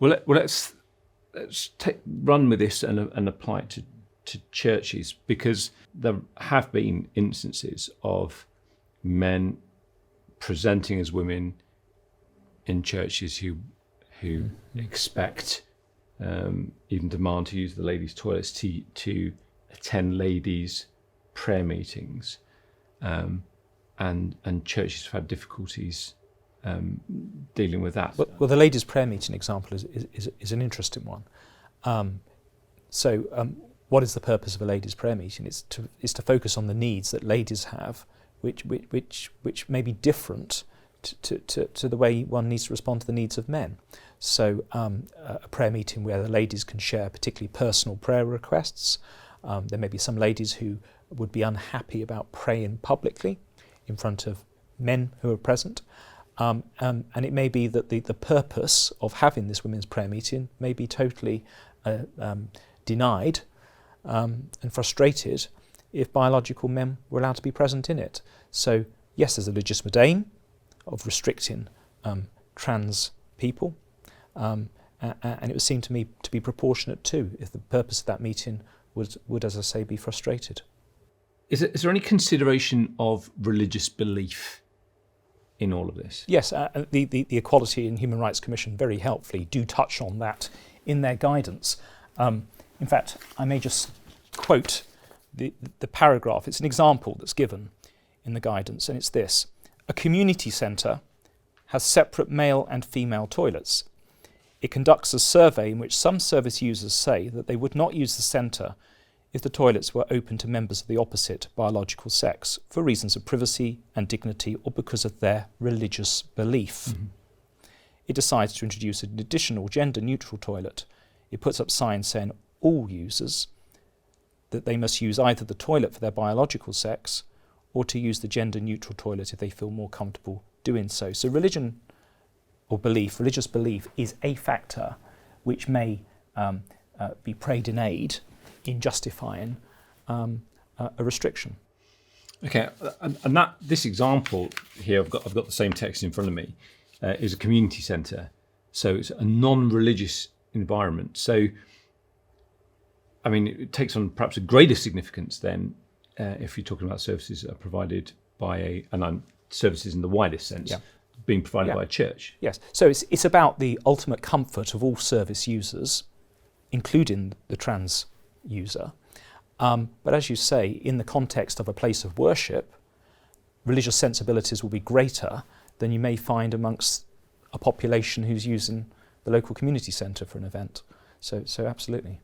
Let's run with this and apply it to churches, because there have been instances of men presenting as women in churches who expect, even demand to use the ladies' toilets, to attend ladies' prayer meetings, and churches have had difficulties dealing with that. Well, the ladies' prayer meeting example is an interesting one. What is the purpose of a ladies' prayer meeting? It's to focus on the needs that ladies have, which may be different to the way one needs to respond to the needs of men. So a prayer meeting where the ladies can share particularly personal prayer requests. There may be some ladies who would be unhappy about praying publicly in front of men who are present. And it may be that the purpose of having this women's prayer meeting may be totally denied and frustrated if biological men were allowed to be present in it. So yes, there's a legitimate aim of restricting trans people, and it would seem to me to be proportionate too if the purpose of that meeting would, as I say, be frustrated. Is there any consideration of religious belief in all of this? Yes, the Equality and Human Rights Commission very helpfully do touch on that in their guidance. In fact, I may just quote the paragraph. It's an example that's given in the guidance, and it's this. A community centre has separate male and female toilets. It conducts a survey in which some service users say that they would not use the centre if the toilets were open to members of the opposite biological sex for reasons of privacy and dignity or because of their religious belief. Mm-hmm. It decides to introduce an additional gender-neutral toilet. It puts up signs saying all users that they must use either the toilet for their biological sex or to use the gender-neutral toilet if they feel more comfortable doing so. So religion or belief, religious belief, is a factor which may be prayed in aid in justifying a restriction. Okay, and this example here, I've got the same text in front of me, is a community centre, so it's a non-religious environment. So, I mean, it takes on perhaps a greater significance then if you're talking about services that are provided by services in the widest sense, being provided by a church. Yes, so it's about the ultimate comfort of all service users, including the trans user. But as you say, in the context of a place of worship, religious sensibilities will be greater than you may find amongst a population who's using the local community centre for an event. So absolutely.